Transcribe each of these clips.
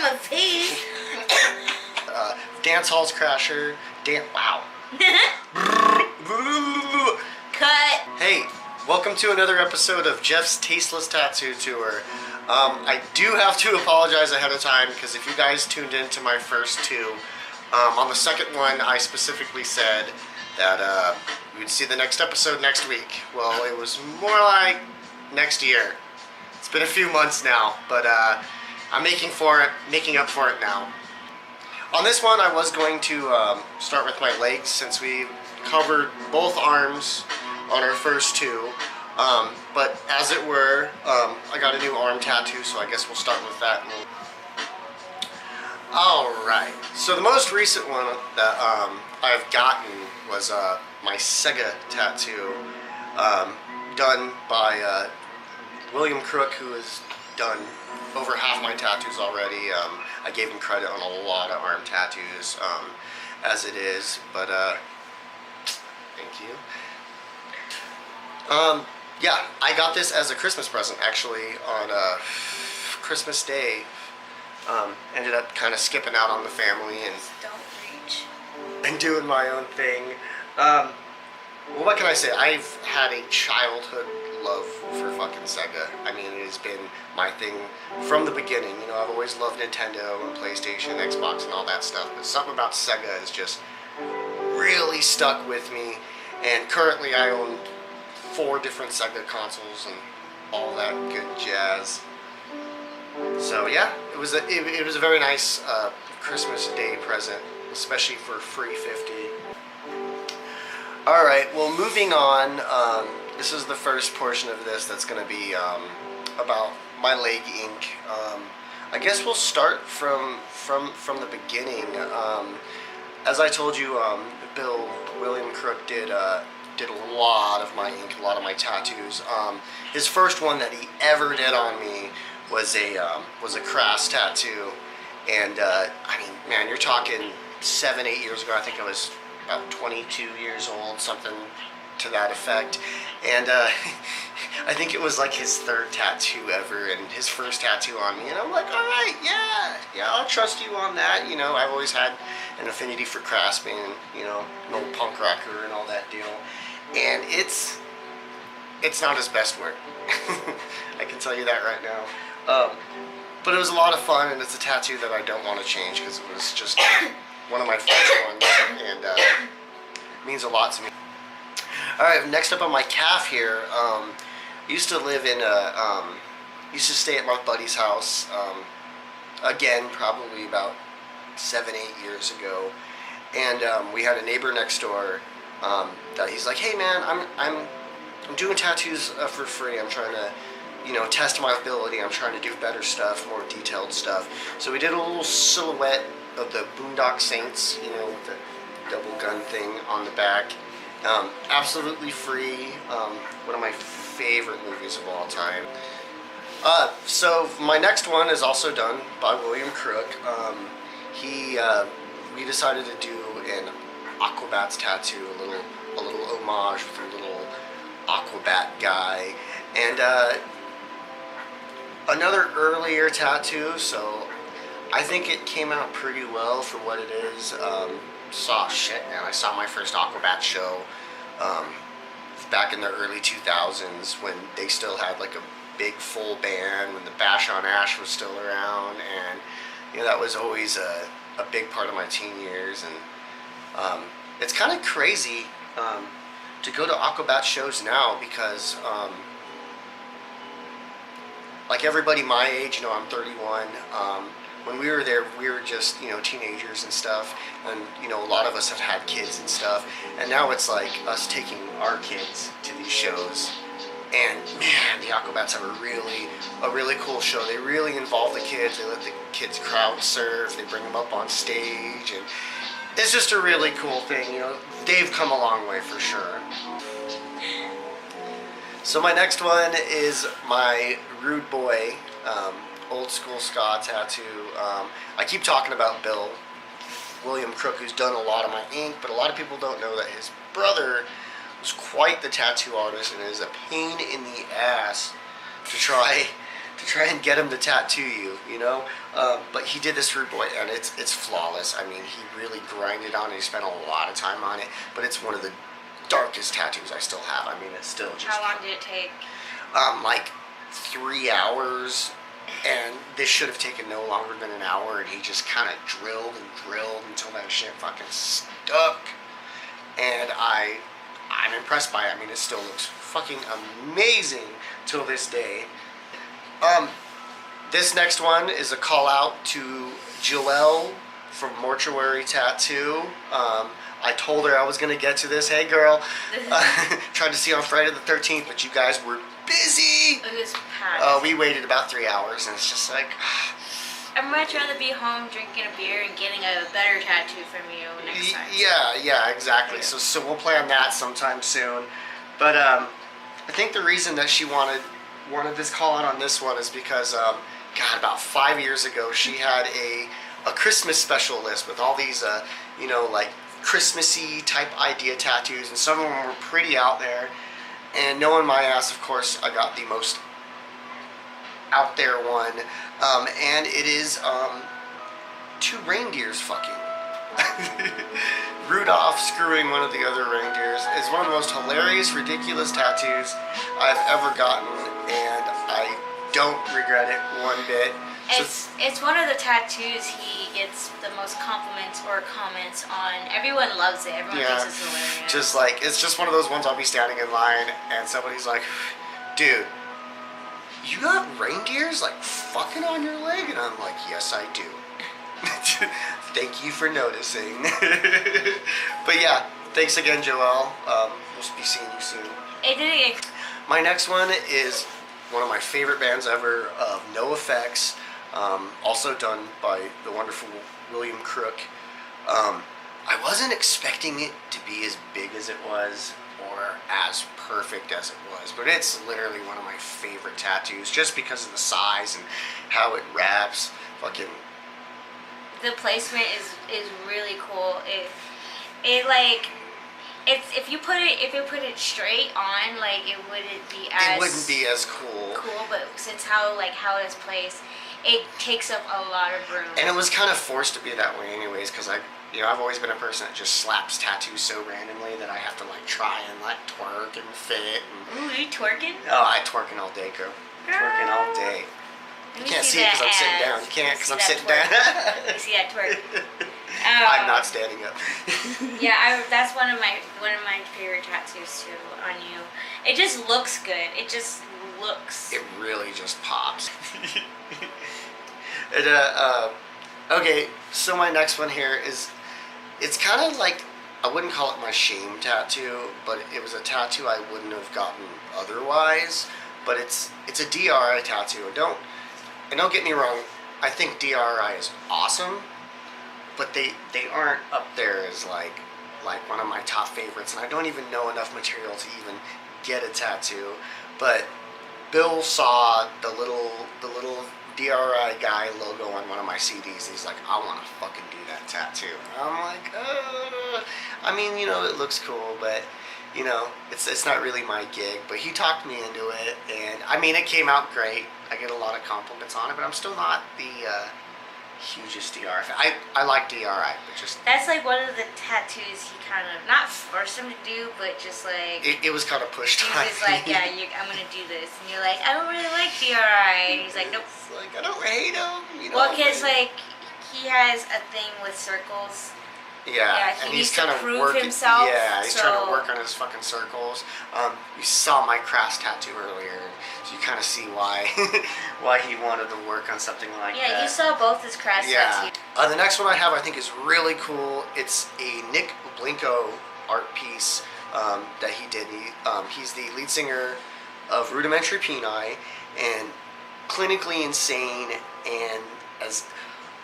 my face. Dance Hall's Crasher. Wow. Cut. Hey, welcome to another episode of Jeff's Tasteless Tattoo Tour. I do have to apologize ahead of time because if you guys tuned in to my first two, on the second one I specifically said that you'd see the next episode next week. Well, it was more like next year. It's been a few months now, but I'm making up for it now. On this one, I was going to start with my legs since we covered both arms on our first two. But as it were, I got a new arm tattoo, so I guess we'll start with that. Alright, so the most recent one that I've gotten was my Sega tattoo, done by William Crook, who has done over half my tattoos already. I gave him credit on a lot of arm tattoos as it is, but thank you. Yeah, I got this as a Christmas present actually on Christmas Day. Ended up kind of skipping out on the family and doing my own thing. Well, what can I say? I've had a childhood love for fucking Sega. I mean, it has been my thing from the beginning. You know, I've always loved Nintendo and PlayStation, Xbox, and all that stuff. But something about Sega has just really stuck with me. And currently, I own 4 different Sega consoles and all that good jazz. So yeah, it was a very nice Christmas Day present, especially for free 50. All right, well, moving on. This is the first portion of this that's going to be about my leg ink. I guess we'll start from the beginning. As I told you, William Crook did a lot of my ink, a lot of my tattoos. His first one that he ever did on me was a crass tattoo, and I mean, man, you're talking 7-8 years ago. I think I was about 22 years old, something to that effect, and I think it was like his 3rd tattoo ever, and his first tattoo on me, and I'm like, all right, yeah, I'll trust you on that. You know, I've always had an affinity for crass, being, you know, an old punk rocker and all that deal, and it's not his best work. I can tell you that right now. But it was a lot of fun, and it's a tattoo that I don't want to change because it was just one of my first ones, and it means a lot to me. Alright, next up on my calf here, used to stay at my buddy's house, again, probably about 7-8 years ago, and we had a neighbor next door that he's like, hey man, I'm doing tattoos for free. I'm trying to, you know, test my ability. I'm trying to do better stuff, more detailed stuff. So we did a little silhouette of the Boondock Saints, you know, with the double gun thing on the back. Absolutely free. One of my favorite movies of all time. So my next one is also done by William Crook. We decided to do an Aquabats tattoo, a little homage with a little Aquabat guy, and another earlier tattoo, so I think it came out pretty well for what it is. I saw my first Aquabat show back in the early 2000s when they still had like a big full band, when the Bash on Ash was still around, and you know, that was always a big part of my teen years. And it's kind of crazy to go to Aquabat shows now because like everybody my age, you know, I'm 31. When we were there, we were just, you know, teenagers and stuff, and you know, a lot of us have had kids and stuff, and now it's like us taking our kids to these shows, and man, the Aquabats have a really cool show. They really involve the kids. They let the kids crowd surf. They bring them up on stage, and it's just a really cool thing. You know, they've come a long way for sure. So my next one is my Rude Boy old school ska tattoo. I keep talking about William Crook, who's done a lot of my ink, but a lot of people don't know that his brother was quite the tattoo artist, and it is a pain in the ass to try to try and get him to tattoo you, you know. But he did this rude boy, and it's flawless. I mean, he really grinded on it. He spent a lot of time on it, but it's one of the darkest tattoos I still have. I mean, it's still just. How long did it take? Like 3 hours, and this should have taken no longer than an hour, and he just kind of drilled and drilled until that shit fucking stuck. And I'm impressed by it. I mean, it still looks fucking amazing till this day. This next one is a call out to Joelle from Mortuary Tattoo. I told her I was gonna get to this. Hey girl, tried to see you on Friday the 13th, but you guys were busy. It was packed. We waited about 3 hours, and it's just like. I'd much rather be home drinking a beer and getting a better tattoo from you next time. Yeah, exactly. So we'll plan that sometime soon. But I think the reason that she wanted this call out on this one is because God, about 5 years ago, she had a Christmas special list with all these you know, like Christmassy type idea tattoos, and some of them were pretty out there. And knowing my ass, of course, I got the most out there one, and it is 2 reindeers fucking. Rudolph screwing one of the other reindeers is one of the most hilarious, ridiculous tattoos I've ever gotten, and I don't regret it one bit. It's one of the tattoos he gets the most compliments or comments on. Everyone loves it. Everyone thinks it's hilarious. Just like, it's just one of those ones I'll be standing in line and somebody's like, dude, you got reindeers like fucking on your leg? And I'm like, yes I do. Thank you for noticing. But yeah, thanks again, Joelle. We'll be seeing you soon. My next one is one of my favorite bands ever, No Effects, also done by the wonderful William Crook. I wasn't expecting it to be as big as it was or as perfect as it was, but it's literally one of my favorite tattoos just because of the size and how it wraps. Fucking. The placement is really cool. It like. If you put it straight on, like it wouldn't be as cool. But since how it's placed, it takes up a lot of room. And it was kind of forced to be that way, anyways, because I've always been a person that just slaps tattoos so randomly that I have to like try and like twerk and fit. And, ooh, you twerking? Oh, I twerking all day, girl. Twerking all day. You can't see it because I'm sitting down. You can't because I'm sitting down. You see that twerk? I'm not standing up. Yeah, that's one of my favorite tattoos too on you. It just looks good. It just looks. It really just pops. Okay, so my next one here is, it's kind of like, I wouldn't call it my shame tattoo, but it was a tattoo I wouldn't have gotten otherwise. But it's a DRI tattoo. And don't get me wrong, I think DRI is awesome, but they aren't up there as like one of my top favorites, and I don't even know enough material to even get a tattoo. But Bill saw the little DRI guy logo on one of my CDs, and he's like, I want to fucking do that tattoo. And I'm like, I mean, you know, it looks cool, but you know, it's not really my gig. But he talked me into it, and I mean, it came out great. I get a lot of compliments on it, but I'm still not the hugest DRI fan. I like DRI, but just... That's like one of the tattoos he kind of, not forced him to do, but just like... It was kind of pushed on. He was like, yeah, I'm going to do this. And you're like, I don't really like DRI. And he's like, nope. It's like, I don't hate him. You know, well, because like, he has a thing with circles. Yeah, he and needs he's kind to of prove working. himself. Yeah, he's trying to work on his fucking circles. You saw my cross tattoo earlier, so you kind of see why why he wanted to work on something like that. Yeah, you saw both his cross tattoos. The next one I have I think is really cool. It's a Nick Blinko art piece that he did. He's the lead singer of Rudimentary Peni and clinically insane. And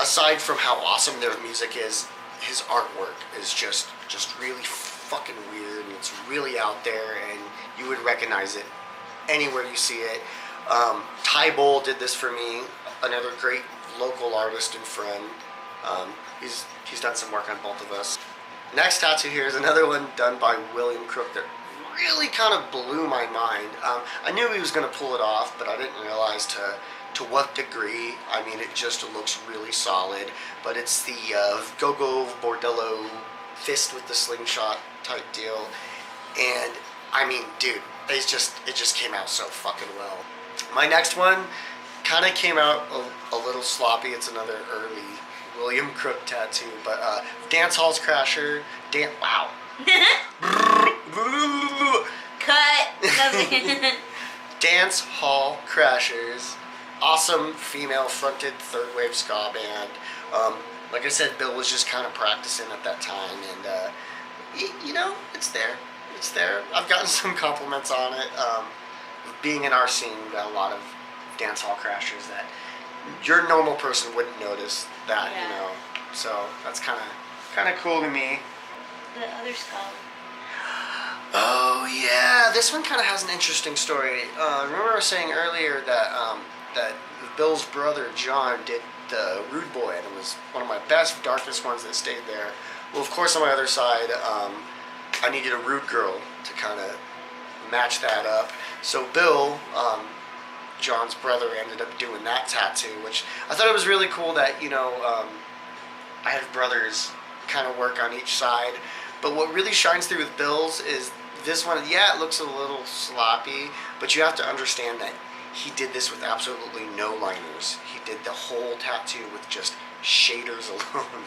aside from how awesome their music is, his artwork is just really fucking weird, and it's really out there, and you would recognize it anywhere you see it. Ty Bull did this for me, another great local artist and friend. He's done some work on both of us. Next tattoo here is another one done by William Crook that really kind of blew my mind. I knew he was going to pull it off, but I didn't realize to to what degree. I mean, it just looks really solid. But it's the Go-Go Bordello fist with the slingshot type deal. And I mean, dude, it just came out so fucking well. My next one kind of came out a little sloppy. It's another early William Crook tattoo, but Dance Hall's Crasher. Wow. Cut. Dance Hall Crashers. Awesome female fronted third wave ska band. Like I said, Bill was just kind of practicing at that time, and you know, it's there. It's there. I've gotten some compliments on it. Being in our scene, we got a lot of dance hall crashers that your normal person wouldn't notice that, you know. So that's kind of cool to me. The other skull. Oh yeah, this one kind of has an interesting story. Remember I was saying earlier that that Bill's brother John did the Rude Boy, and it was one of my best, darkest ones that stayed there. Well, of course, on my other side, I needed a Rude Girl to kind of match that up. So Bill, John's brother, ended up doing that tattoo, which I thought it was really cool that, you know, I had brothers kind of work on each side. But what really shines through with Bill's is this one, yeah, it looks a little sloppy, but you have to understand that he did this with absolutely no liners. He did the whole tattoo with just shaders alone.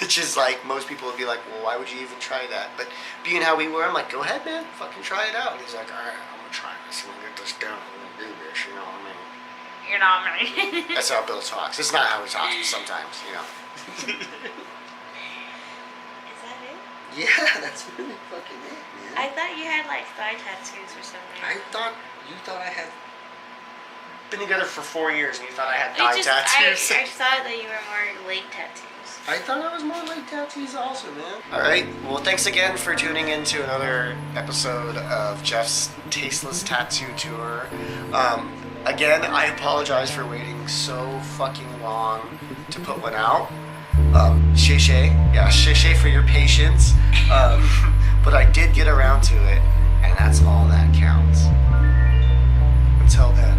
Which is like, most people would be like, well, why would you even try that? But being how we were, I'm like, go ahead, man, fucking try it out. And he's like, all right, I'm gonna try this. I'm gonna get this down. I'm gonna do this, you know what I mean? You're not me. That's how Bill talks. It's not how he talks, but sometimes, you know. Is that it? Yeah, that's really fucking it, man. I thought you had like thigh tattoos or something. You thought I had been together for 4 years and you thought I had thigh tattoos. I thought that you were more leg tattoos. I thought I was more leg tattoos also, man. Alright, well thanks again for tuning in to another episode of Jeff's Tasteless Tattoo Tour. Again, I apologize for waiting so fucking long to put one out. Shay for your patience. But I did get around to it, and that's all that counts. Until then.